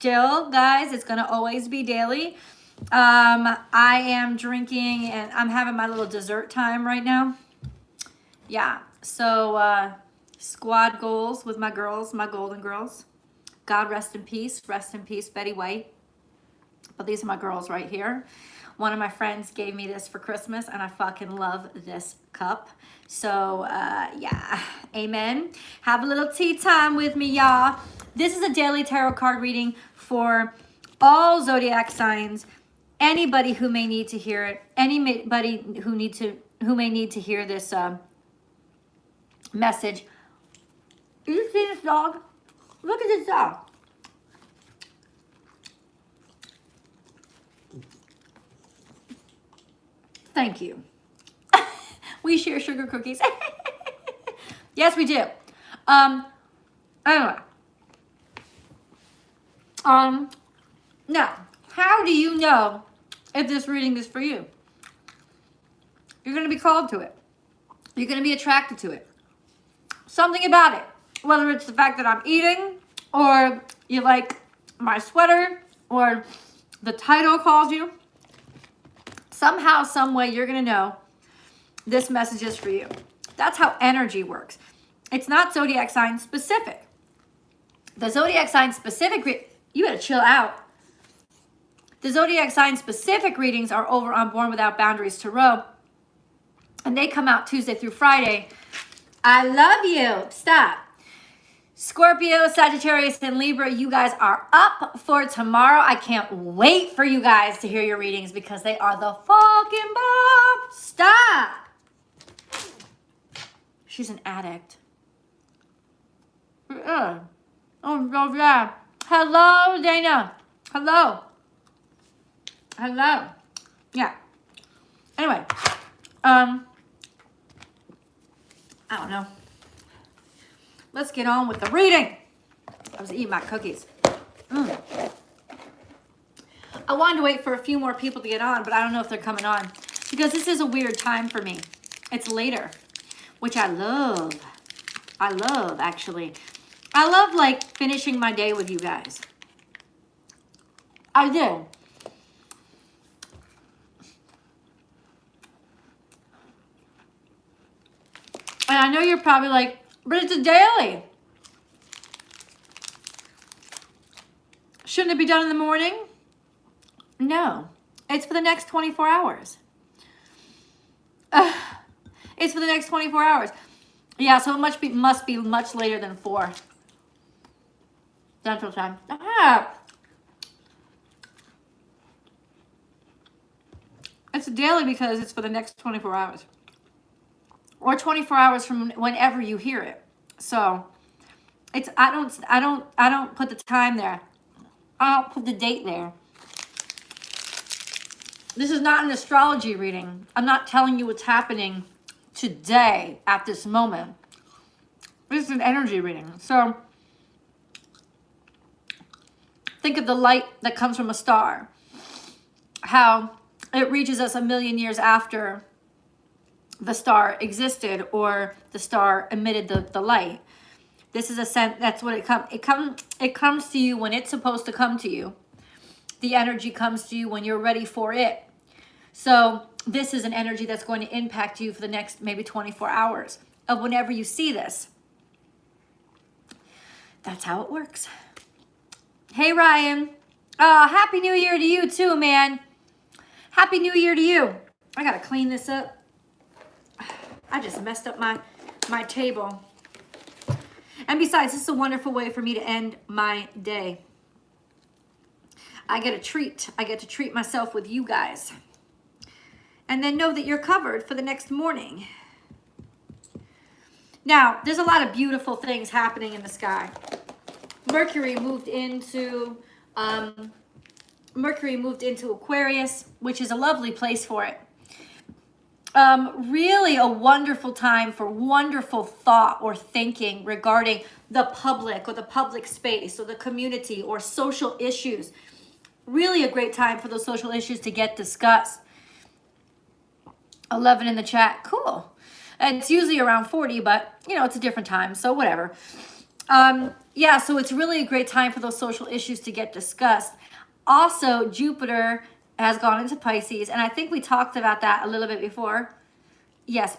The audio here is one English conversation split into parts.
Still, guys, it's going to always be daily. I am drinking and I'm having my little dessert time right now. Yeah. So, squad goals with my girls, my golden girls. God rest in peace. Rest in peace, Betty White. But these are my girls right here. One of my friends gave me this for Christmas, and I fucking love this cup. So, yeah, amen. Have a little tea time with me, y'all. This is a daily tarot card reading for all zodiac signs. Anybody who may need to hear it. Anybody who may need to hear this message. You see this dog? Look at this dog. Thank you. We share sugar cookies. Yes, we do. Anyway. Now, how do you know if this reading is for you? You're going to be called to it. You're going to be attracted to it. Something about it. Whether it's the fact that I'm eating, or you like my sweater, or the title calls you. Somehow, some way, you're going to know this message is for you. That's how energy works. It's not zodiac sign specific. The zodiac sign specific, you better chill out. The zodiac sign specific readings are over on Born Without Boundaries Tarot. And they come out Tuesday through Friday. I love you. Stop. Scorpio, Sagittarius, and Libra, you guys are up for tomorrow. I can't wait for you guys to hear your readings because they are the fucking bomb. Stop. She's an addict. Oh, yeah. Hello, Dana. Hello. Hello. Yeah. Anyway, I don't know. Let's get on with the reading. I was eating my cookies. I wanted to wait for a few more people to get on, but I don't know if they're coming on because this is a weird time for me. It's later, which I love. I love, actually. I love, like, finishing my day with you guys. I do. And I know you're probably like, but it's a daily. Shouldn't it be done in the morning? No. It's for the next 24 hours. It's for the next 24 hours. Yeah, so it must be much later than 4 Central Time. It's a daily because it's for the next 24 hours. Or 24 hours from whenever you hear it. So it's I don't put the time there. I don't put the date there. This is not an astrology reading. I'm not telling you what's happening today at this moment. This is an energy reading. So think of the light that comes from a star. How it reaches us a million years after the star existed or the star emitted the light. This is a sense, that's what it comes to you when it's supposed to come to you. The energy comes to you when you're ready for it. So this is an energy that's going to impact you for the next maybe 24 hours of whenever you see this. That's how it works. Hey, Ryan. Happy New Year to you too, man. Happy New Year to you. I gotta clean this up. I just messed up my table. And besides, this is a wonderful way for me to end my day. I get a treat. I get to treat myself with you guys. And then know that you're covered for the next morning. Now, there's a lot of beautiful things happening in the sky. Mercury moved into Aquarius, which is a lovely place for it. Really a wonderful time for wonderful thought or thinking regarding the public or the public space or the community or social issues. Really a great time for those social issues to get discussed. 11 in the chat. Cool. And it's usually around 40, but, you know, it's a different time, so whatever. yeah, so it's really a great time for those social issues to get discussed. Also, Jupiter has gone into Pisces, and I think we talked about that a little bit before. Yes,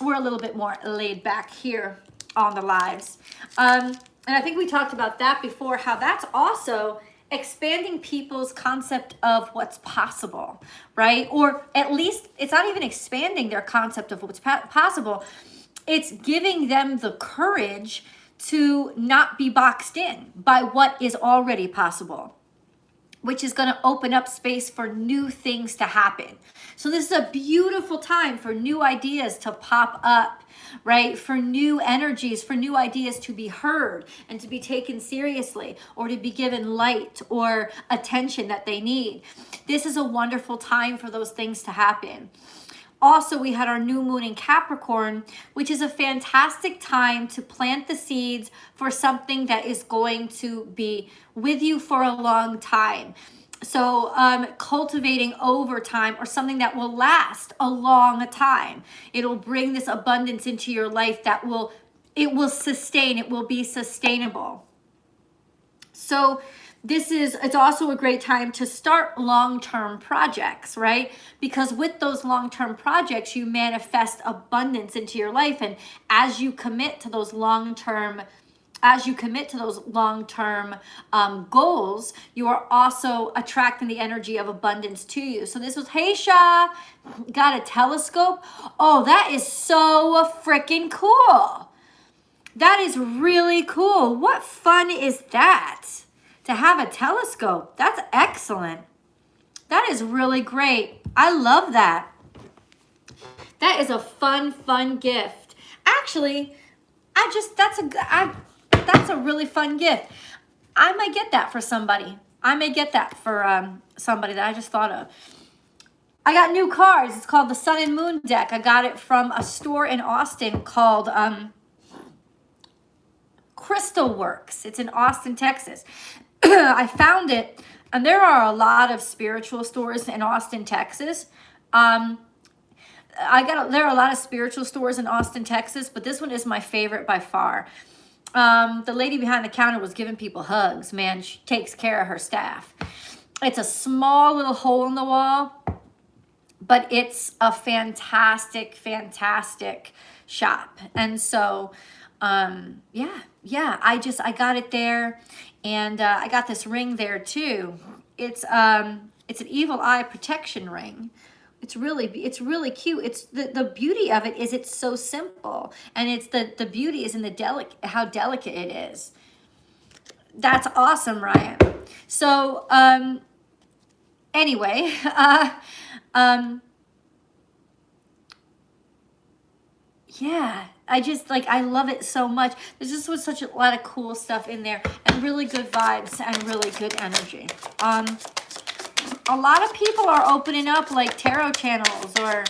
we're a little bit more laid back here on the lives. And I think we talked about that before, how that's also expanding people's concept of what's possible, right? Or at least it's not even expanding their concept of what's possible. It's giving them the courage to not be boxed in by what is already possible, which is going to open up space for new things to happen. So this is a beautiful time for new ideas to pop up, right? For new energies, for new ideas to be heard and to be taken seriously, or to be given light or attention that they need. This is a wonderful time for those things to happen. Also, we had our new moon in Capricorn, which is a fantastic time to plant the seeds for something that is going to be with you for a long time. So cultivating over time, or something that will last a long time. It'll bring this abundance into your life that it will sustain, it will be sustainable. So it's also a great time to start long-term projects, right? Because with those long-term projects, you manifest abundance into your life. And as you commit to those long-term goals, you are also attracting the energy of abundance to you. So this was, hey Sha, got a telescope? Oh, that is so freaking cool. That is really cool. What fun is that? To have a telescope. That's excellent. That is really great. I love that. That is a fun gift. Actually, that's a really fun gift. I might get that for somebody. I may get that for somebody that I just thought of. I got new cards. It's called the Sun and Moon deck. I got it from a store in Austin called Crystal Works. It's in Austin, Texas. I found it, and there are a lot of spiritual stores in Austin, Texas. There are a lot of spiritual stores in Austin, Texas, but this one is my favorite by far. The lady behind the counter was giving people hugs. Man, she takes care of her staff. It's a small little hole in the wall, but it's a fantastic shop. And so, I got it there, and I got this ring there too. It's an evil eye protection ring. It's really cute. It's the beauty of it is it's so simple, and it's the beauty is in how delicate it is. That's awesome, Ryan. So anyway, yeah, I love it so much. There's just was such a lot of cool stuff in there, and really good vibes and really good energy. A lot of people are opening up like tarot channels or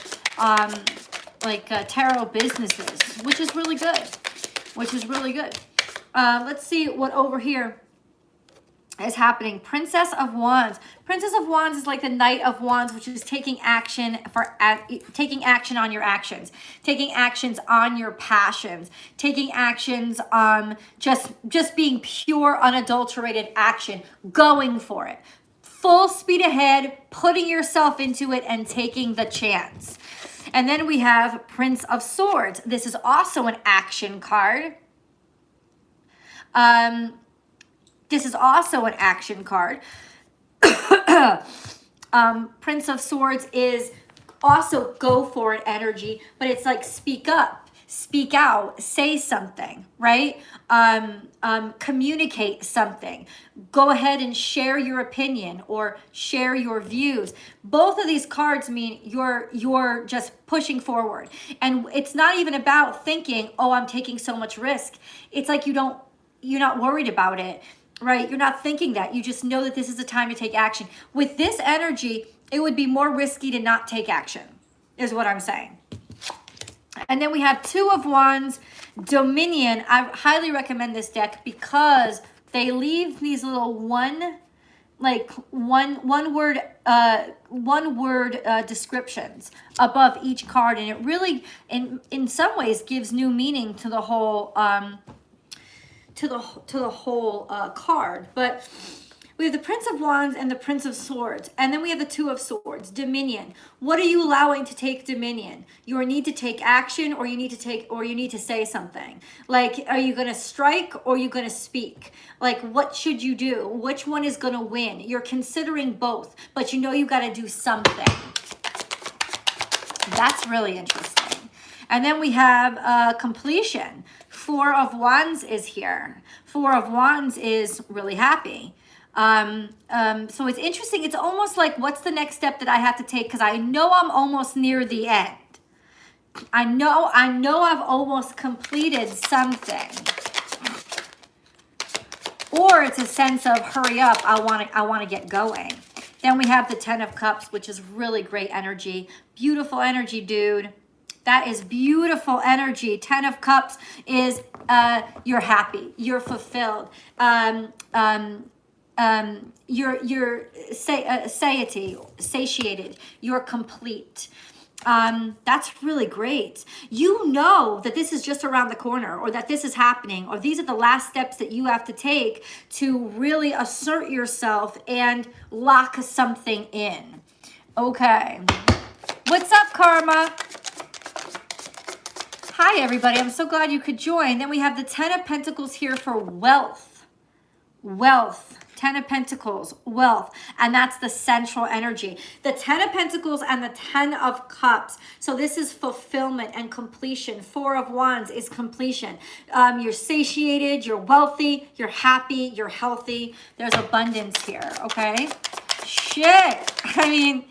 tarot businesses, which is really good. Let's see what over here is happening. Princess of Wands. Princess of Wands is like the Knight of Wands, which is taking action on your actions, taking actions on your passions, taking actions just being pure, unadulterated action, going for it. Full speed ahead, putting yourself into it and taking the chance. And then we have Prince of Swords. This is also an action card. This is also an action card. Prince of Swords is also go for it energy, but it's like speak up, speak out, say something, right? Communicate something. Go ahead and share your opinion or share your views. Both of these cards mean you're just pushing forward. And it's not even about thinking, oh, I'm taking so much risk. It's like you're not worried about it. Right? You're not thinking that. You just know that this is a time to take action. With this energy, it would be more risky to not take action, is what I'm saying. And then we have Two of Wands, Dominion. I highly recommend this deck because they leave these little one word descriptions above each card, and it really, in some ways, gives new meaning to the whole the whole card. But we have the Prince of Wands and the Prince of Swords. And then we have the Two of Swords, dominion. What are you allowing to take dominion? You need to take action, or you need to say something. Like, are you going to strike, or are you going to speak? Like, what should you do? Which one is going to win? You're considering both, but you know you got to do something. That's really interesting. And then we have completion. Four of Wands is here. Four of Wands is really happy. So it's interesting. It's almost like, what's the next step that I have to take? Because I know I'm almost near the end. I know I've almost completed something. Or it's a sense of hurry up. I want to get going. Then we have the Ten of Cups, which is really great energy. Beautiful energy, dude. That is beautiful energy. Ten of Cups is you're happy, you're fulfilled. You're satiated, you're complete. That's really great. You know that this is just around the corner, or that this is happening, or these are the last steps that you have to take to really assert yourself and lock something in. Okay. What's up, Karma? Hi, everybody. I'm so glad you could join. Then we have the Ten of Pentacles here for wealth. Wealth. Ten of Pentacles, wealth, and that's the central energy. The Ten of Pentacles and the Ten of Cups. So this is fulfillment and completion. Four of Wands is completion. You're satiated, you're wealthy, you're happy, you're healthy. There's abundance here, okay? Shit. I mean,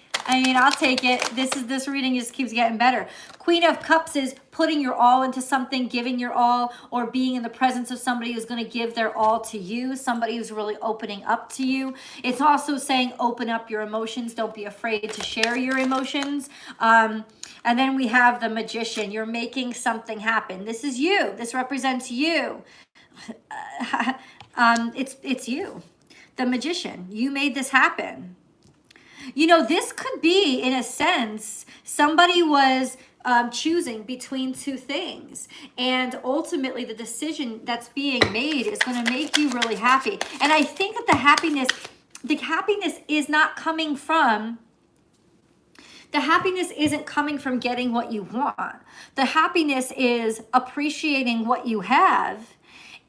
I'll take it. This reading just keeps getting better. Queen of Cups is putting your all into something, giving your all, or being in the presence of somebody who's going to give their all to you, somebody who's really opening up to you. It's also saying open up your emotions. Don't be afraid to share your emotions. And then we have the Magician. You're making something happen. This is you. This represents you. It's you, the Magician. You made this happen. You know, this could be, in a sense, somebody was choosing between two things, and ultimately the decision that's being made is going to make you really happy. And I think that the happiness is not coming from, the happiness isn't coming from getting what you want. The happiness is appreciating what you have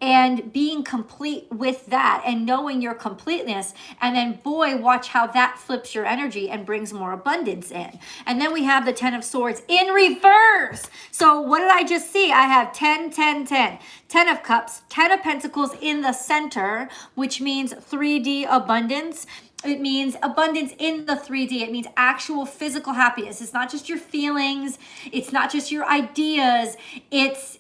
and being complete with that, and knowing your completeness. And then, boy, watch how that flips your energy and brings more abundance in. And then we have the Ten of Swords in reverse. So what did I just see? I have 10, 10, 10. 10 of Cups, 10 of Pentacles in the center, which means 3D abundance. It means abundance in the 3D. It means actual physical happiness. It's not just your feelings. It's not just your ideas. It's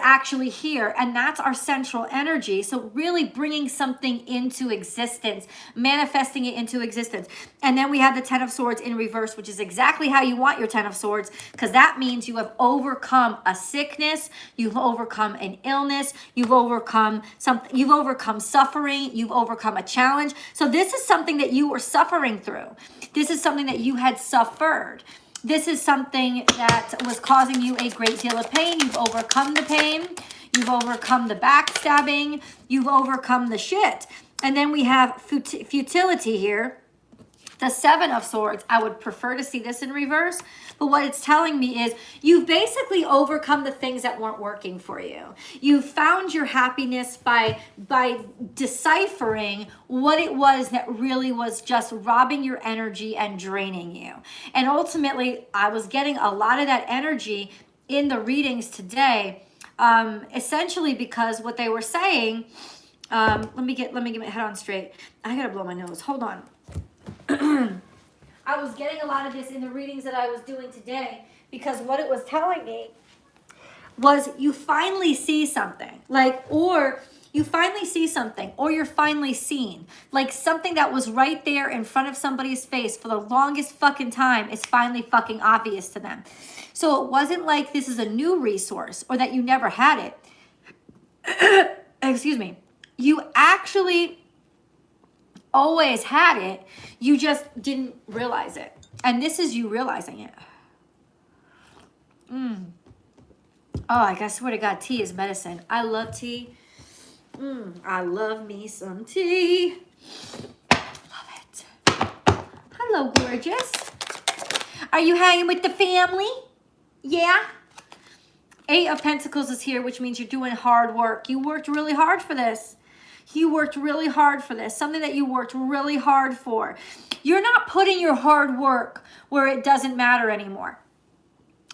actually here. And that's our central energy. So really bringing something into existence, manifesting it into existence. And then we have the Ten of Swords in reverse, which is exactly how you want your Ten of Swords, because that means you have overcome a sickness. You've overcome an illness. You've overcome something. You've overcome suffering. You've overcome a challenge. So this is something that you were suffering through. This is something that you had suffered. This is something that was causing you a great deal of pain. You've overcome the pain. You've overcome the backstabbing. You've overcome the shit. And then we have futility here. The Seven of Swords. I would prefer to see this in reverse. But what it's telling me is you've basically overcome the things that weren't working for you. You found your happiness by deciphering what it was that really was just robbing your energy and draining you. And ultimately, I was getting a lot of that energy in the readings today, essentially because what they were saying, let me get my head on straight. I gotta blow my nose. Hold on. I was getting a lot of this in the readings that I was doing today, because what it was telling me was you finally see something, or you finally see something, or you're finally seen. Like something that was right there in front of somebody's face for the longest fucking time is finally fucking obvious to them. So it wasn't like this is a new resource or that you never had it. Excuse me. You actually always had it, you just didn't realize it. And this is you realizing it. Oh, I swear to God, tea is medicine. I love tea. I love me some tea. Love it. Hello, gorgeous. Are you hanging with the family? Yeah? 8 of Pentacles is here, which means you're doing hard work. You worked really hard for this. You worked really hard for this. Something that you worked really hard for. You're not putting your hard work where it doesn't matter anymore.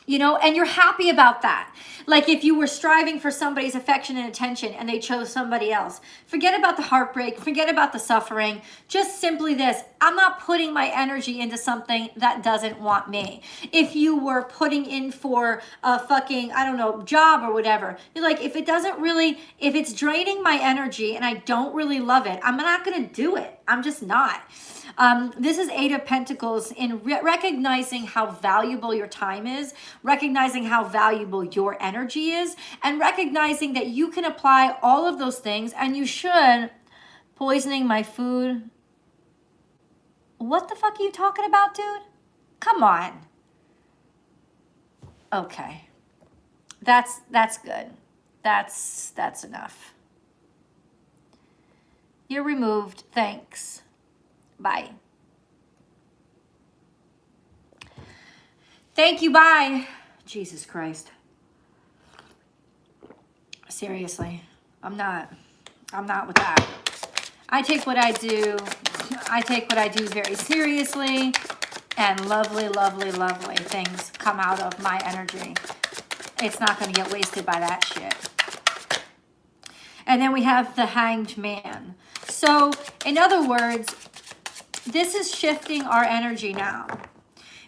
You know, and you're happy about that. Like if you were striving for somebody's affection and attention and they chose somebody else. Forget about the heartbreak. Forget about the suffering. Just simply this. I'm not putting my energy into something that doesn't want me. If you were putting in for a fucking, I don't know, job or whatever. You're like, if it's draining my energy and I don't really love it, I'm not going to do it. I'm just not. This is 8 of Pentacles in recognizing how valuable your time is, recognizing how valuable your energy is, and recognizing that you can apply all of those things, and you should. Poisoning my food. What the fuck are you talking about, dude? Come on. Okay. That's good. That's enough. You're removed. Thanks. Bye. Thank you. Bye. Jesus Christ. Seriously. I'm not with that. I take what I do very seriously, and lovely, lovely, lovely things come out of my energy. It's not going to get wasted by that shit. And then we have the Hanged Man. So, in other words, this is shifting our energy now.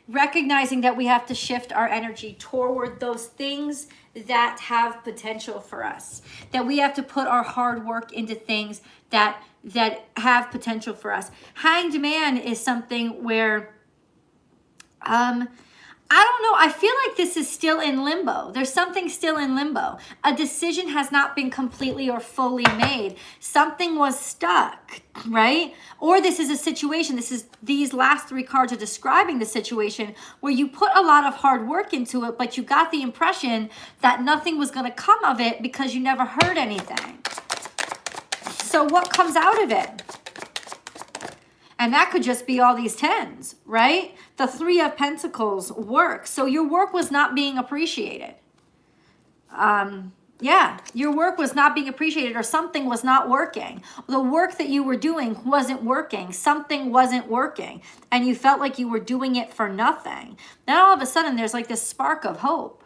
Recognizing that we have to shift our energy toward those things that have potential for us. That we have to put our hard work into things that have potential for us. Hanged Man is something where, I don't know. I feel like this is still in limbo. There's something still in limbo. A decision has not been completely or fully made. Something was stuck, right? Or this is a situation. These last 3 cards are describing the situation where you put a lot of hard work into it, but you got the impression that nothing was going to come of it because you never heard anything. So what comes out of it? And that could just be all these 10s, right? The 3 of Pentacles work. So your work was not being appreciated. Yeah, your work was not being appreciated, or something was not working. The work that you were doing wasn't working. Something wasn't working. And you felt like you were doing it for nothing. Then all of a sudden there's like this spark of hope.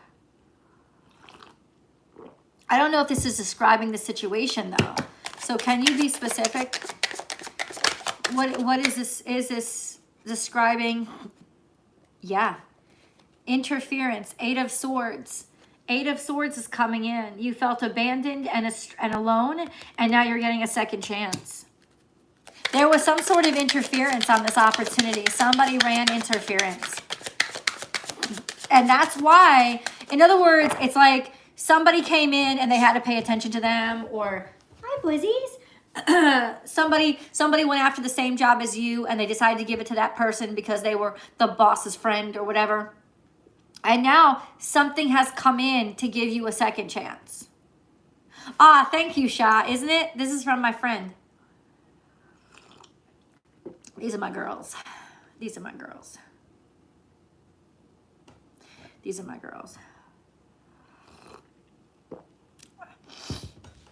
I don't know if this is describing the situation though. So can you be specific? What is this? Is this describing? Yeah. Interference. 8 of Swords. 8 of Swords is coming in. You felt abandoned and alone, and now you're getting a second chance. There was some sort of interference on this opportunity. Somebody ran interference. And that's why, in other words, it's like somebody came in and they had to pay attention to them, or, hi, Blizzies. Somebody went after the same job as you and they decided to give it to that person because they were the boss's friend or whatever. And now something has come in to give you a second chance. Ah, thank you, Sha. Isn't it? This is from my friend. These are my girls. These are my girls. These are my girls.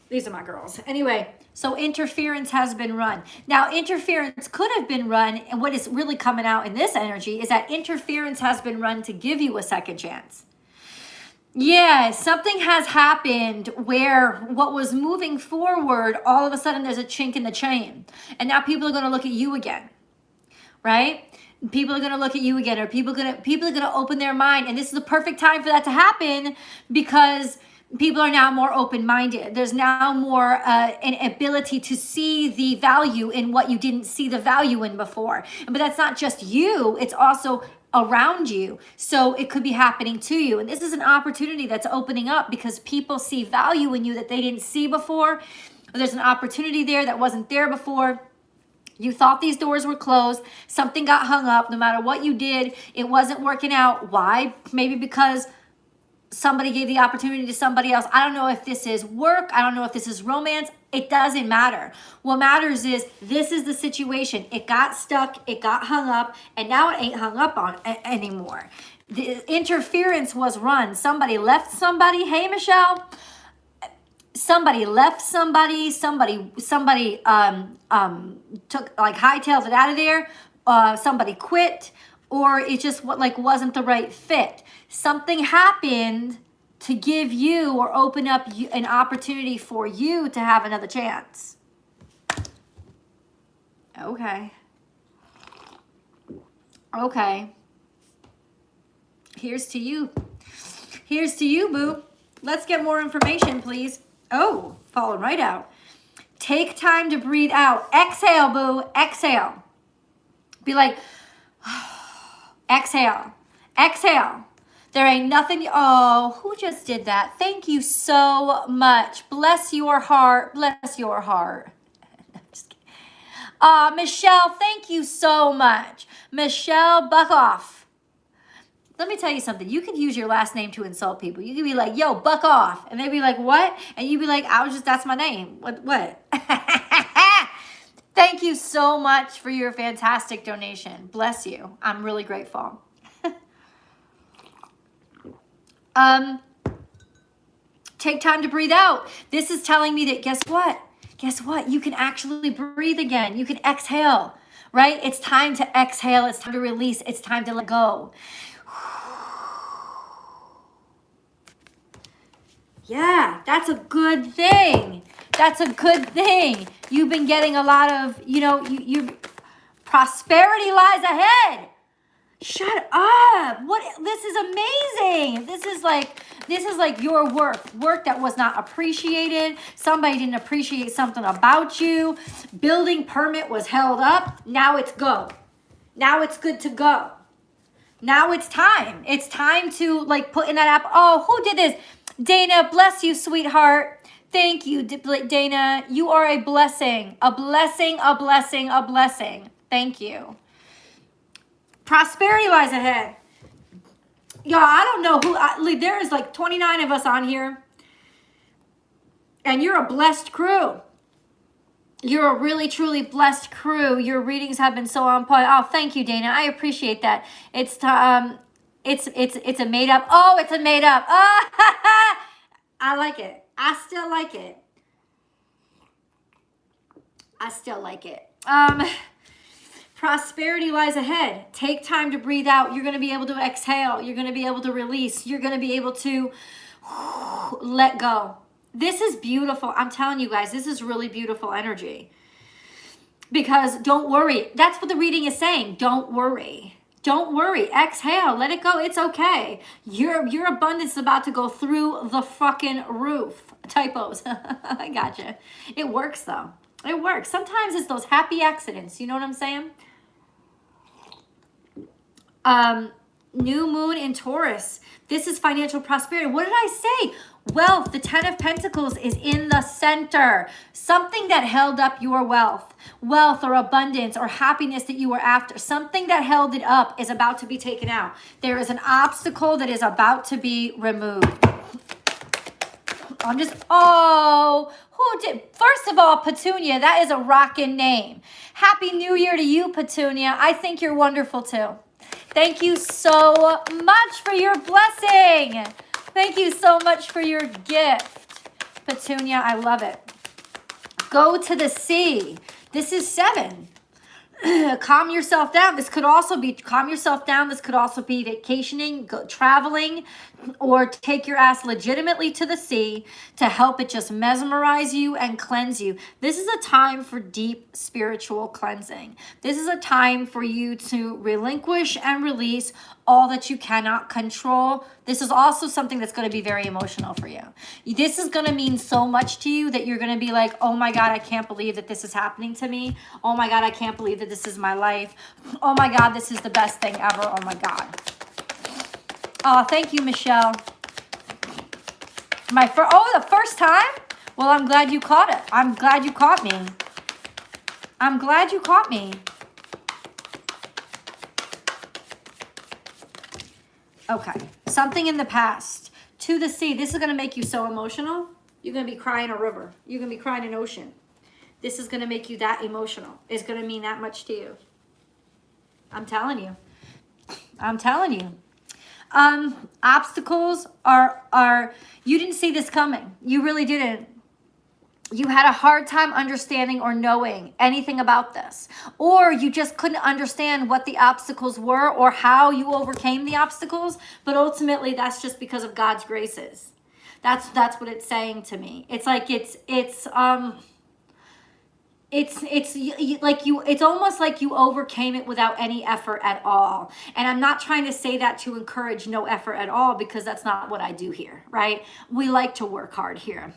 These are my girls. Anyway, so interference has been run. Now, interference could have been run, and what is really coming out in this energy is that interference has been run to give you a second chance. Yeah, something has happened where what was moving forward, all of a sudden there's a chink in the chain. And now people are going to look at you again, right? People are going to look at you again, or people are going to open their mind. And this is the perfect time for that to happen, because people are now more open-minded. There's now more an ability to see the value in what you didn't see the value in before. But that's not just you, it's also around you. So it could be happening to you. And this is an opportunity that's opening up because people see value in you that they didn't see before. There's an opportunity there that wasn't there before. You thought these doors were closed. Something got hung up. No matter what you did, it wasn't working out. Why? Maybe because somebody gave the opportunity to somebody else. I don't know if this is work. I don't know if this is romance. It doesn't matter. What matters is this is the situation. It got stuck. It got hung up. And now it ain't hung up on anymore. The interference was run. Somebody left somebody. Hey, Michelle. Somebody left somebody. Somebody took, like, hightailed it out of there. Somebody quit. Or it just wasn't the right fit. Something happened to give you or open up an opportunity for you to have another chance. Okay. Okay. Here's to you. Here's to you, boo. Let's get more information, please. Oh, falling right out. Take time to breathe out. Exhale, boo. Exhale. Be like, exhale. Exhale. There ain't nothing. Oh, who just did that? Thank you so much. Bless your heart. Bless your heart. Michelle, thank you so much. Michelle, buck off. Let me tell you something. You could use your last name to insult people. You could be like, yo, buck off. And they'd be like, what? And you'd be like, that's my name. What? Thank you so much for your fantastic donation. Bless you. I'm really grateful. Take time to breathe out. This is telling me that, guess what? Guess what? You can actually breathe again. You can exhale, right? It's time to exhale. It's time to release. It's time to let go. Yeah, that's a good thing. That's a good thing. You've been getting a lot of, you prosperity lies ahead. Shut up. This is amazing. This is like your work that was not appreciated. Somebody didn't appreciate something about you. Building permit was held up. Now it's go. Now it's good to go. Now it's time. It's time to put in that app. Oh, who did this? Dana, bless you, sweetheart. Thank you, Dana. You are a blessing. A blessing, a blessing, a blessing. Thank you. Prosperity lies ahead. Y'all, I don't know who. There is 29 of us on here. And you're a blessed crew. You're a really, truly blessed crew. Your readings have been so on point. Oh, thank you, Dana. I appreciate that. It's a made up. Oh, it's a made up. Oh, I like it. I still like it. I still like it. Prosperity lies ahead. Take time to breathe out. You're going to be able to exhale. You're going to be able to release. You're going to be able to let go. This is beautiful. I'm telling you guys, this is really beautiful energy. Because don't worry. That's what the reading is saying. Don't worry. Don't worry. Exhale. Let it go. It's okay. Your abundance is about to go through the fucking roof. Typos. I gotcha. It works though. It works. Sometimes it's those happy accidents. You know what I'm saying? New moon in Taurus. This is financial prosperity. What did I say? Wealth. The 10 of Pentacles is in the center. Something that held up your wealth. Wealth or abundance or happiness that you were after. Something that held it up is about to be taken out. There is an obstacle that is about to be removed. Who did? First of all, Petunia, that is a rockin' name. Happy New Year to you, Petunia. I think you're wonderful too. Thank you so much for your blessing. Thank you so much for your gift. Petunia, I love it. Go to the sea. This is 7. Calm yourself down. This could also be calm yourself down. This could also be vacationing, traveling, or take your ass legitimately to the sea to help it just mesmerize you and cleanse you. This is a time for deep spiritual cleansing. This is a time for you to relinquish and release all that you cannot control. This is also something that's going to be very emotional for you. This is going to mean so much to you that you're going to be like, oh my God, I can't believe that this is happening to me. Oh my God, I can't believe that this is my life. Oh my God, this is the best thing ever. Oh my God. Oh, thank you, Michelle. The first time? Well, I'm glad you caught it. I'm glad you caught me. I'm glad you caught me. Okay. Something in the past To the sea. This is going to make you so emotional. You're going to be crying a river. You're going to be crying an ocean. This is going to make you that emotional. It's going to mean that much to you. I'm telling you. I'm telling you. Obstacles are, you didn't see this coming. You really didn't. You had a hard time understanding or knowing anything about this. Or you just couldn't understand what the obstacles were or how you overcame the obstacles. But ultimately, that's just because of God's graces. That's what it's saying to me. It's like it's almost like you overcame it without any effort at all. And I'm not trying to say that to encourage no effort at all, because that's not what I do here, right? We like to work hard here.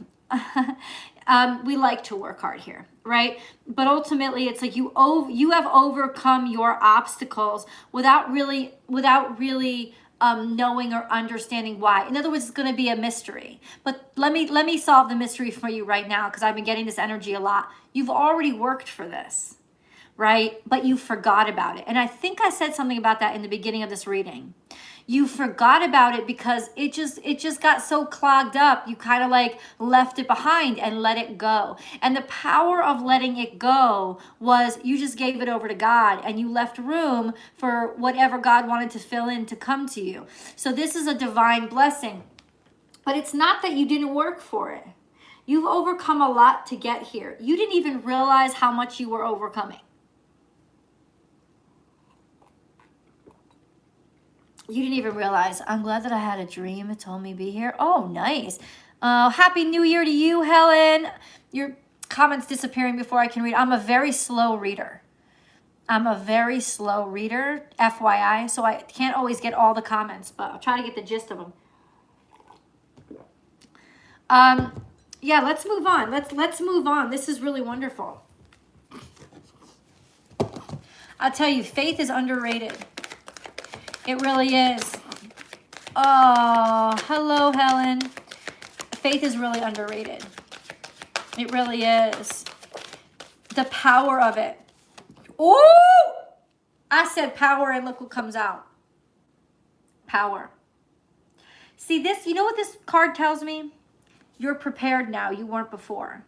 We like to work hard here, right? But ultimately, it's like you have overcome your obstacles without really knowing or understanding why. In other words, it's going to be a mystery. But let me solve the mystery for you right now, because I've been getting this energy a lot. You've already worked for this, right? But you forgot about it. And I think I said something about that in the beginning of this reading. You forgot about it because it just got so clogged up. You kind of like left it behind and let it go. And the power of letting it go was you just gave it over to God and you left room for whatever God wanted to fill in to come to you. So this is a divine blessing. But it's not that you didn't work for it. You've overcome a lot to get here. You didn't even realize how much you were overcoming. You didn't even realize. I'm glad that I had a dream. It told me to be here. Oh, nice. Happy New Year to you, Helen. Your comments disappearing before I can read. I'm a very slow reader. FYI. So I can't always get all the comments, but I'll try to get the gist of them. Yeah, let's move on. Let's move on. This is really wonderful. I'll tell you, faith is underrated. It really is. Oh, hello, Helen. Faith is really underrated. It really is. The power of it. Oh, I said power and look what comes out. Power. See this, you know what this card tells me? You're prepared now. You weren't before.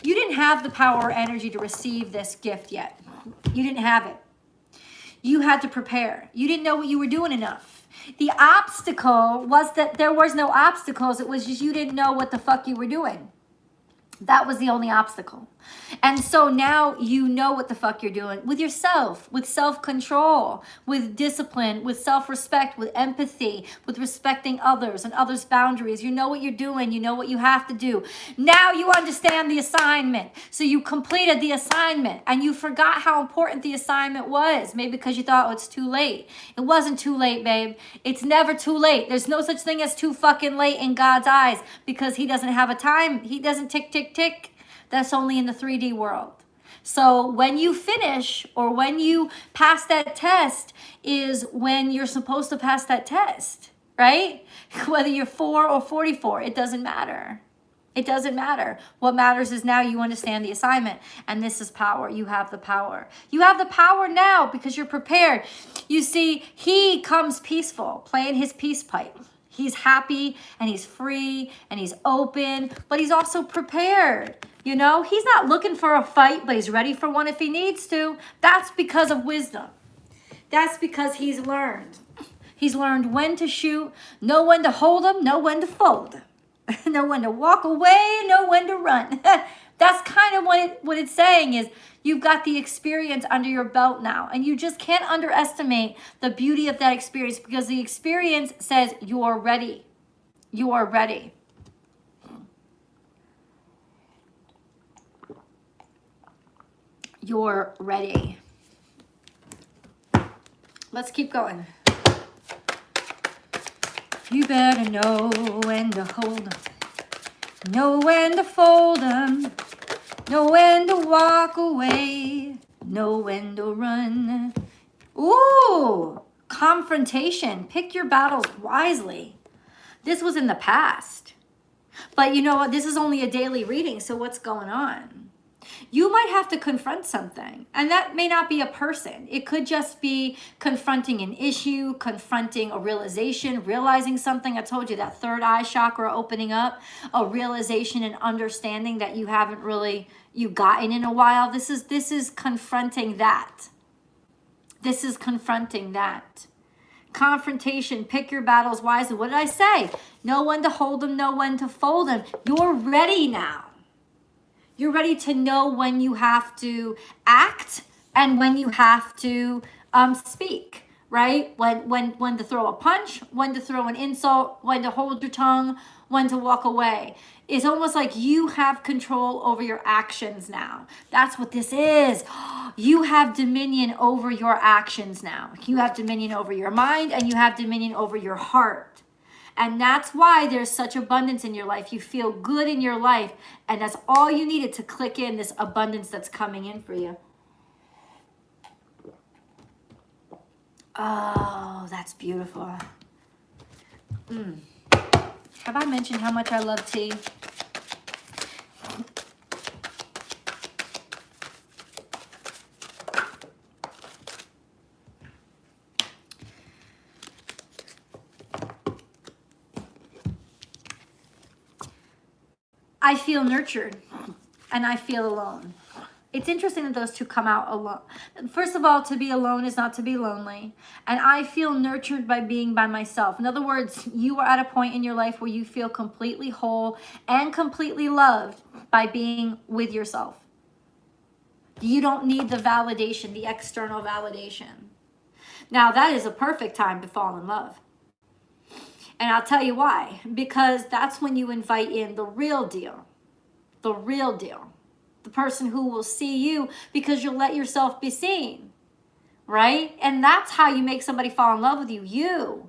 You didn't have the power or energy to receive this gift yet. You didn't have it. You had to prepare. You didn't know what you were doing enough. The obstacle was that there was no obstacles. It was just you didn't know what the fuck you were doing. That was the only obstacle. And so now you know what the fuck you're doing with yourself, with self-control, with discipline, with self-respect, with empathy, with respecting others and others' boundaries. You know what you're doing. You know what you have to do. Now you understand the assignment. So you completed the assignment and you forgot how important the assignment was. Maybe because you thought, oh, it's too late. It wasn't too late, babe. It's never too late. There's no such thing as too fucking late in God's eyes, because he doesn't have a time. He doesn't tick, tick, tick. That's only in the 3D world. So when you finish or when you pass that test is when you're supposed to pass that test, right? Whether you're 4 or 44, it doesn't matter. It doesn't matter. What matters is now you understand the assignment, and this is power. You have the power. You have the power now because you're prepared. You see, he comes peaceful, playing his peace pipe. He's happy and he's free and he's open, but he's also prepared. You know, he's not looking for a fight, but he's ready for one if he needs to. That's because of wisdom. That's because he's learned. He's learned when to shoot, know when to hold him, know when to fold him, know when to walk away, know when to run. That's kind of what it's saying is you've got the experience under your belt now, and you just can't underestimate the beauty of that experience, because the experience says you're ready. You are ready. You're ready. Let's keep going. You better know when to hold them, know when to fold them, know when to walk away, know when to run. Ooh, confrontation. Pick your battles wisely. This was in the past. But you know what? This is only a daily reading, so what's going on? You might have to confront something, and that may not be a person. It could just be confronting an issue, confronting a realization, realizing something. I told you that third eye chakra opening up, a realization and understanding that you haven't really gotten in a while. This is confronting that. This is confronting that. Confrontation, pick your battles wisely. What did I say? Know when to hold them, know when to fold them. You're ready now. You're ready to know when you have to act and when you have to speak, right? When to throw a punch, when to throw an insult, when to hold your tongue, when to walk away. It's almost like you have control over your actions now. That's what this is. You have dominion over your actions now. You have dominion over your mind and you have dominion over your heart. And that's why there's such abundance in your life. You feel good in your life. And that's all you needed to click in this abundance that's coming in for you. Oh, that's beautiful. Have I mentioned how much I love tea? I feel nurtured and I feel alone. It's interesting that those two come out alone. First of all, to be alone is not to be lonely. And I feel nurtured by being by myself. In other words, you are at a point in your life where you feel completely whole and completely loved by being with yourself. You don't need the validation, the external validation. Now, that is a perfect time to fall in love. And I'll tell you why. Because that's when you invite in the real deal. The real deal. The person who will see you because you'll let yourself be seen. Right? And that's how you make somebody fall in love with you. You.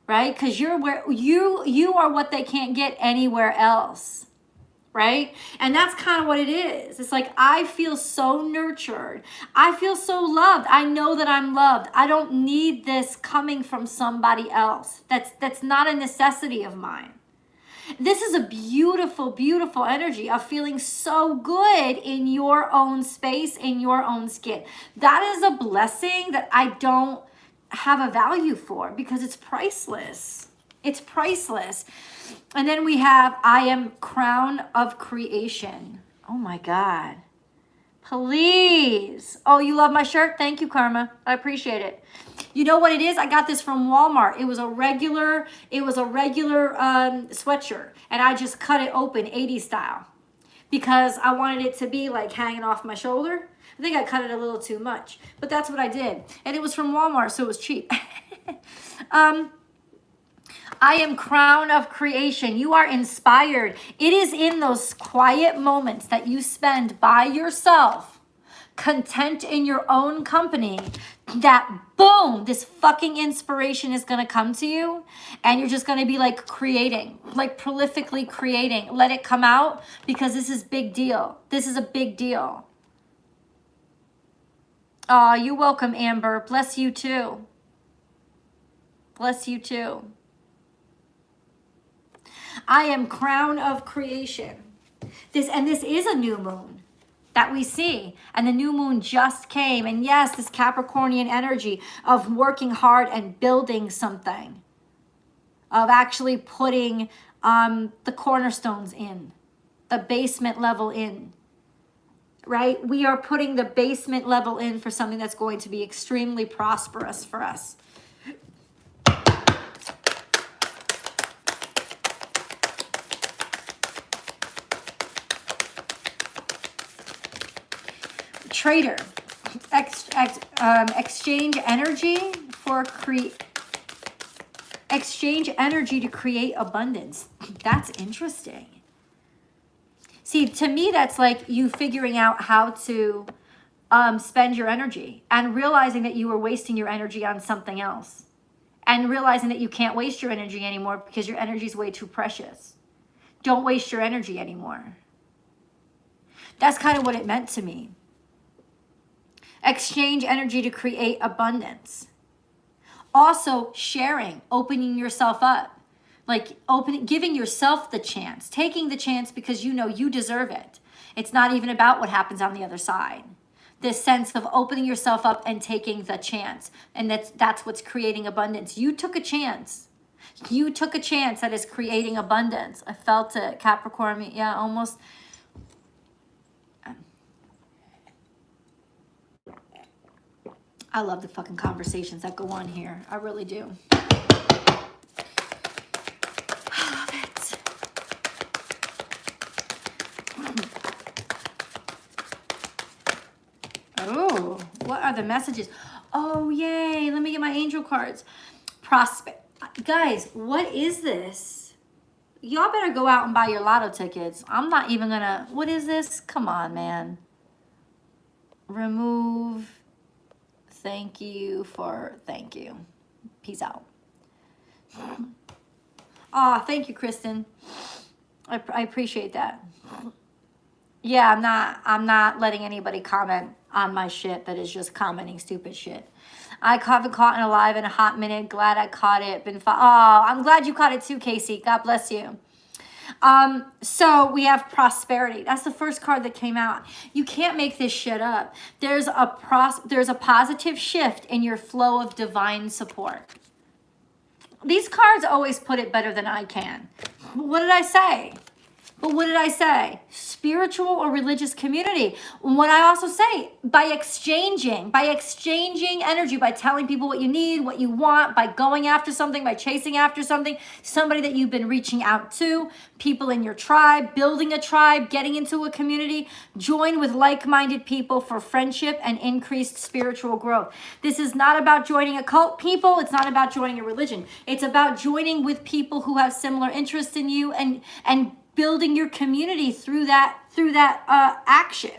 Right? Because you're where you are what they can't get anywhere else. Right? And that's kind of what it is. It's like, I feel so nurtured. I feel so loved. I know that I'm loved. I don't need this coming from somebody else. That's not a necessity of mine. This is a beautiful, beautiful energy of feeling so good in your own space, in your own skin. That is a blessing that I don't have a value for because it's priceless. It's priceless. And then we have, I am crown of creation. Oh my God. Please. Oh, you love my shirt? Thank you, Karma. I appreciate it. You know what it is? I got this from Walmart. It was a regular sweatshirt. And I just cut it open 80s style because I wanted it to be like hanging off my shoulder. I think I cut it a little too much, but that's what I did. And it was from Walmart, so it was cheap. I am crown of creation. You are inspired. It is in those quiet moments that you spend by yourself, content in your own company, that boom, this fucking inspiration is going to come to you. And you're just going to be like creating, like prolifically creating. Let it come out because this is big deal. This is a big deal. Oh, you're welcome, Amber. Bless you too. Bless you too. I am crown of creation. This is a new moon that we see. And the new moon just came. And yes, this Capricornian energy of working hard and building something. Of actually putting the cornerstones in. The basement level in. Right? We are putting the basement level in for something that's going to be extremely prosperous for us. Trader, exchange energy exchange energy to create abundance. That's interesting. See, to me, that's like you figuring out how to spend your energy and realizing that you were wasting your energy on something else and realizing that you can't waste your energy anymore because your energy is way too precious. Don't waste your energy anymore. That's kind of what it meant to me. Exchange energy to create abundance. Also sharing, opening yourself up, like giving yourself the chance, taking the chance because you know you deserve it. It's not even about what happens on the other side. This sense of opening yourself up and taking the chance. And that's what's creating abundance. You took a chance. You took a chance that is creating abundance. I felt it, Capricorn. Yeah, almost. I love the fucking conversations that go on here. I really do. I love it. Oh, what are the messages? Oh, yay. Let me get my angel cards. Guys, what is this? Y'all better go out and buy your lotto tickets. I'm not even gonna. What is this? Come on, man. Remove. Thank you. Peace out. Oh, thank you, Kristen. I appreciate that. Yeah, I'm not letting anybody comment on my shit that is just commenting stupid shit. I haven't caught it alive in a hot minute. Glad I caught it. I'm glad you caught it too, Casey. God bless you. So we have prosperity. That's the first card that came out. You can't make this shit up. There's a positive shift in your flow of divine support. These cards always put it better than I can. What did I say? But what did I say? Spiritual or religious community. What I also say, by exchanging energy, by telling people what you need, what you want, by going after something, by chasing after something, somebody that you've been reaching out to, people in your tribe, building a tribe, getting into a community, join with like-minded people for friendship and increased spiritual growth. This is not about joining a cult, people. It's not about joining a religion. It's about joining with people who have similar interests in you and building your community through that action.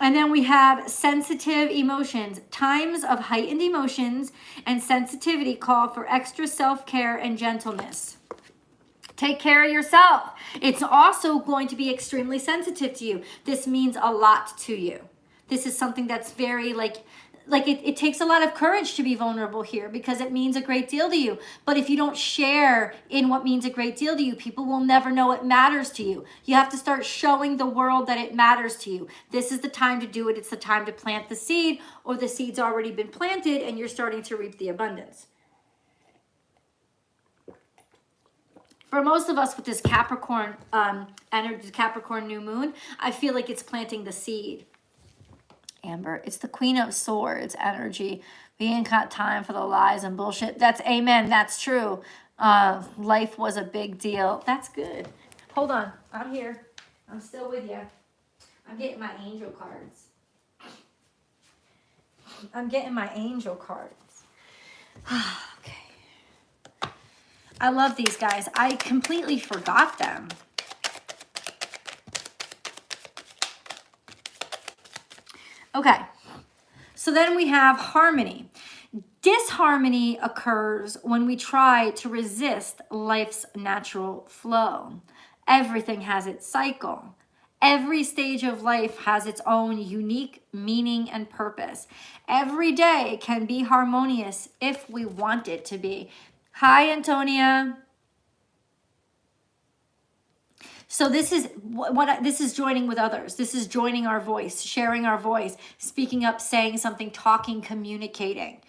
And then we have sensitive emotions. Times of heightened emotions and sensitivity call for extra self-care and gentleness. Take care of yourself. It's also going to be extremely sensitive to you. This means a lot to you. This is something that's very it takes a lot of courage to be vulnerable here because it means a great deal to you. But if you don't share in what means a great deal to you, people will never know it matters to you. You have to start showing the world that it matters to you. This is the time to do it. It's the time to plant the seed, or the seed's already been planted and you're starting to reap the abundance. For most of us with this Capricorn energy, Capricorn new moon, I feel like it's planting the seed. Amber, it's the Queen of Swords energy. We ain't got time for the lies and bullshit. That's amen. That's true. Life was a big deal. That's good. Hold on. I'm here. I'm still with you. I'm getting my angel cards. Okay. I love these guys. I completely forgot them. Okay, so then we have harmony. Disharmony occurs when we try to resist life's natural flow. Everything has its cycle. Every stage of life has its own unique meaning and purpose. Every day can be harmonious if we want it to be. Hi, Antonia. So this is joining with others. This is joining our voice, sharing our voice, speaking up, saying something, talking, communicating.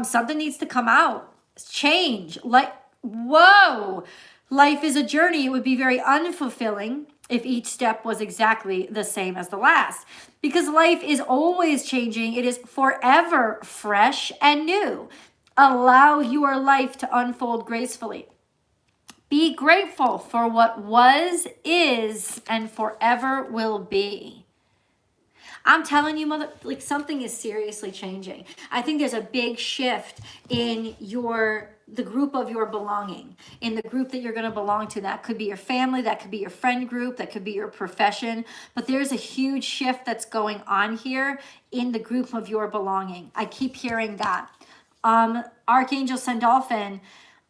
Something needs to come out. Change. Whoa. Life is a journey. It would be very unfulfilling if each step was exactly the same as the last. Because life is always changing. It is forever fresh and new. Allow your life to unfold gracefully. Be grateful for what was, is, and forever will be. I'm telling you, something is seriously changing. I think there's a big shift in the group of your belonging, in the group that you're going to belong to. That could be your family, that could be your friend group, that could be your profession. But there's a huge shift that's going on here in the group of your belonging. I keep hearing that. Archangel Sandalphon,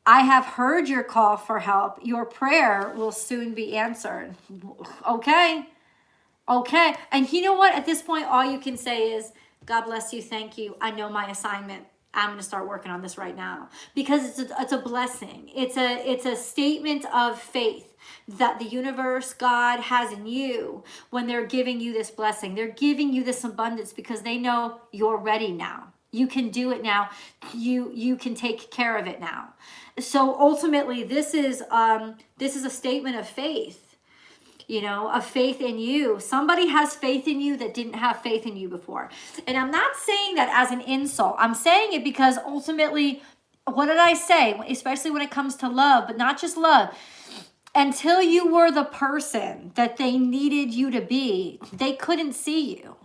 I have heard your call for help. Your prayer will soon be answered. Okay. And you know what? At this point, all you can say is, God bless you. Thank you. I know my assignment. I'm going to start working on this right now, because it's a blessing. It's a statement of faith that the universe, God has in you when they're giving you this blessing. They're giving you this abundance because they know you're ready now. You can do it now. You can take care of it now. So ultimately, this is a statement of faith, of faith in you. Somebody has faith in you that didn't have faith in you before. And I'm not saying that as an insult. I'm saying it because ultimately, what did I say? Especially when it comes to love, but not just love. Until you were the person that they needed you to be, they couldn't see you.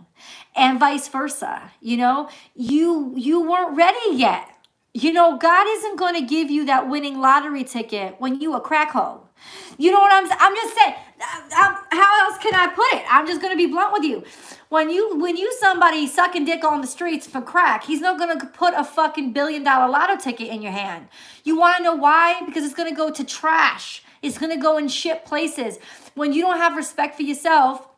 And vice versa. You weren't ready yet. God isn't going to give you that winning lottery ticket when you a crack hole. You know what I'm just saying. How else can I put it? I'm just going to be blunt with you. When you somebody sucking dick on the streets for crack, he's not going to put a fucking $1 billion lotto ticket in your hand. You want to know why? Because it's going to go to trash. It's going to go in shit places. When you don't have respect for yourself,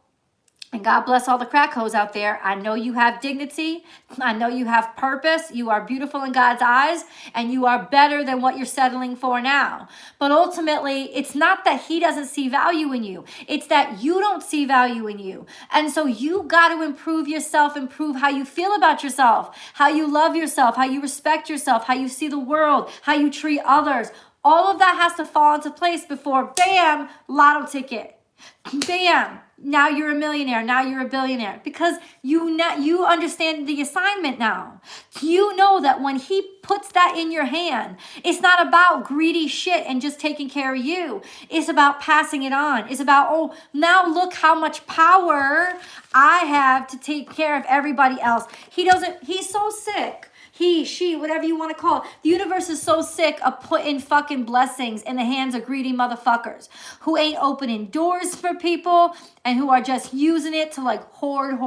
and God bless all the crack hoes out there. I know you have dignity. I know you have purpose. You are beautiful in God's eyes, and you are better than what you're settling for now. But ultimately, it's not that he doesn't see value in you. It's that you don't see value in you. And so you got to improve yourself, improve how you feel about yourself, how you love yourself, how you respect yourself, how you see the world, how you treat others. All of that has to fall into place before, bam, lotto ticket. Bam. Now you're a millionaire. Now you're a billionaire. Because you understand the assignment now. You know that when he puts that in your hand, it's not about greedy shit and just taking care of you. It's about passing it on. It's about, now look how much power I have to take care of everybody else. He's so sick. He, she, whatever you want to call it. The universe is so sick of putting fucking blessings in the hands of greedy motherfuckers who ain't opening doors for people and who are just using it to hoard.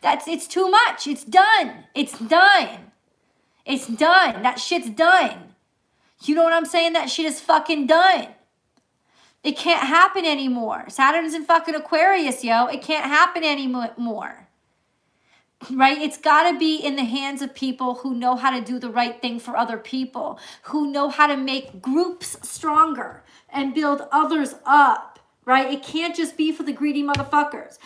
It's too much. It's done. It's done. It's done. That shit's done. You know what I'm saying? That shit is fucking done. It can't happen anymore. Saturn's in fucking Aquarius, yo. It can't happen anymore. Right? It's got to be in the hands of people who know how to do the right thing for other people, who know how to make groups stronger and build others up, right? It can't just be for the greedy motherfuckers.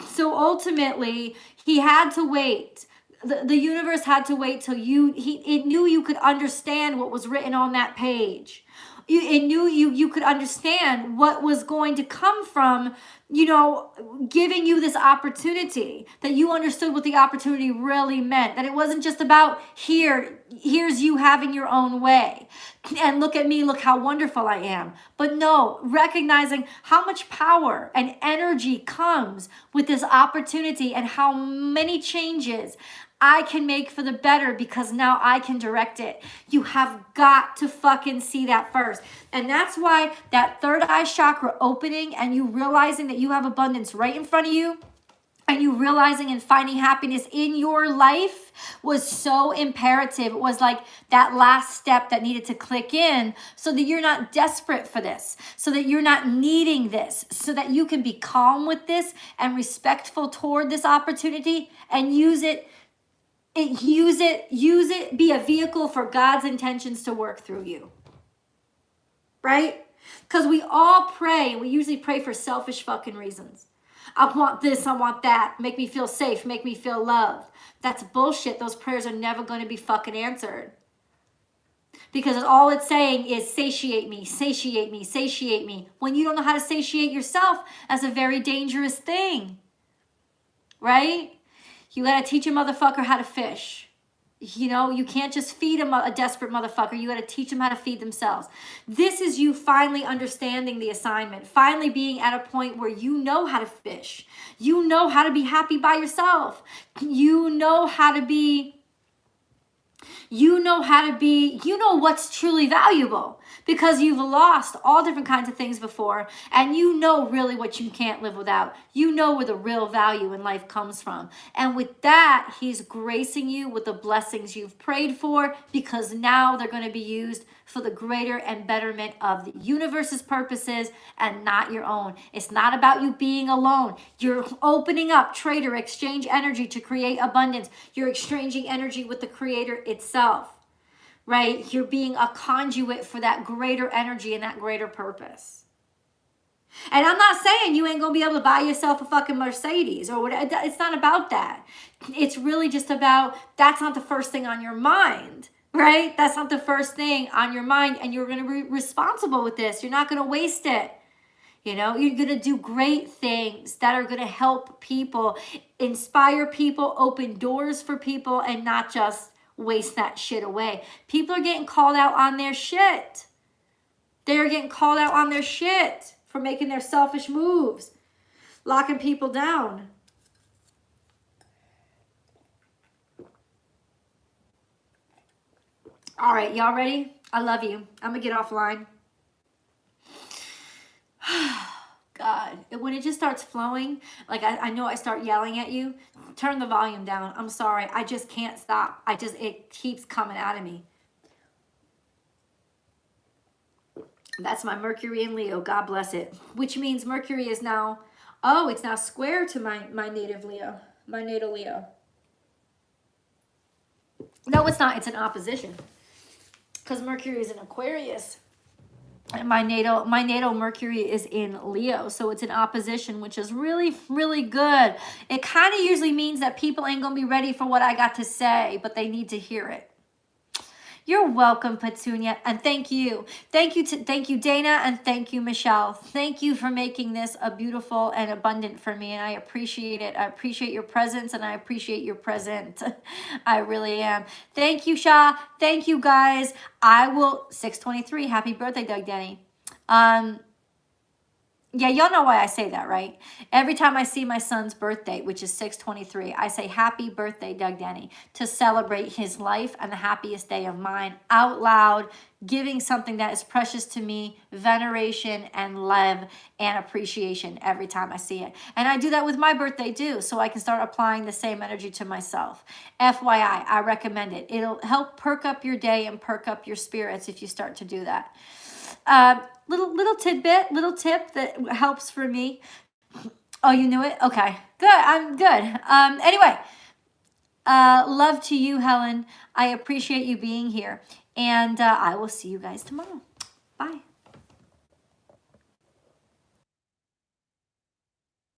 So ultimately, he had to wait. The universe had to wait till it knew you could understand what was written on that page. It knew you could understand what was going to come from, giving you this opportunity, that you understood what the opportunity really meant, that it wasn't just about here's you having your own way. And look at me, look how wonderful I am. But no, recognizing how much power and energy comes with this opportunity and how many changes I can make for the better because now I can direct it. You have got to fucking see that first. And that's why that third eye chakra opening and you realizing that you have abundance right in front of you and you realizing and finding happiness in your life was so imperative. It was like that last step that needed to click in so that you're not desperate for this, so that you're not needing this, so that you can be calm with this and respectful toward this opportunity and use it, be a vehicle for God's intentions to work through you. Right? Because we all pray, we usually pray for selfish fucking reasons. I want this, I want that. Make me feel safe, make me feel loved. That's bullshit. Those prayers are never going to be fucking answered. Because all it's saying is satiate me, satiate me, satiate me. When you don't know how to satiate yourself, that's a very dangerous thing. Right? You got to teach a motherfucker how to fish. You can't just feed a desperate motherfucker. You got to teach them how to feed themselves. This is you finally understanding the assignment, finally being at a point where you know how to fish. You know how to be happy by yourself. You know what's truly valuable because you've lost all different kinds of things before and you know really what you can't live without. You know where the real value in life comes from. And with that, he's gracing you with the blessings you've prayed for because now they're going to be used for the greater and betterment of the universe's purposes and not your own. It's not about you being alone. You're opening up, trade or exchange energy to create abundance. You're exchanging energy with the creator itself. yourself, right? You're being a conduit for that greater energy and that greater purpose. And I'm not saying you ain't gonna be able to buy yourself a fucking Mercedes or whatever. It's not about that. It's really just about, that's not the first thing on your mind, right? That's not the first thing on your mind, and you're gonna be responsible with this. You're not gonna waste it. You know, you're gonna do great things that are gonna help people, inspire people, open doors for people, and not just waste that shit away. People are getting called out on their shit. They're getting called out on their shit for making their selfish moves, locking people down. All right, y'all ready? I love you. I'm gonna get offline. God, when it just starts flowing, like I know I start yelling at you, turn the volume down. I'm sorry, I just can't stop. It keeps coming out of me. That's my Mercury in Leo. God bless it. Which means Mercury is now, it's now square to my native Leo, my natal Leo. No, it's not. It's an opposition. Because Mercury is in Aquarius. And my natal Mercury is in Leo. So it's an opposition, which is really, really good. It kind of usually means that people ain't going to be ready for what I got to say, but they need to hear it. You're welcome, Petunia, and thank you. Thank you, Dana, and thank you, Michelle. Thank you for making this a beautiful and abundant for me, and I appreciate it. I appreciate your presence, and I appreciate your present. I really am. Thank you, Shah. Thank you, guys. 623. Happy birthday, Doug Denny. Yeah, y'all know why I say that, right? Every time I see my son's birthday, which is 6/23, I say, happy birthday, Doug Denny, to celebrate his life and the happiest day of mine out loud, giving something that is precious to me, veneration and love and appreciation every time I see it. And I do that with my birthday too, so I can start applying the same energy to myself. FYI, I recommend it. It'll help perk up your day and perk up your spirits if you start to do that. Little tidbit, little tip that helps for me. Oh, you knew it? Okay, good. I'm good. Anyway, love to you, Helen. I appreciate you being here. And I will see you guys tomorrow. Bye.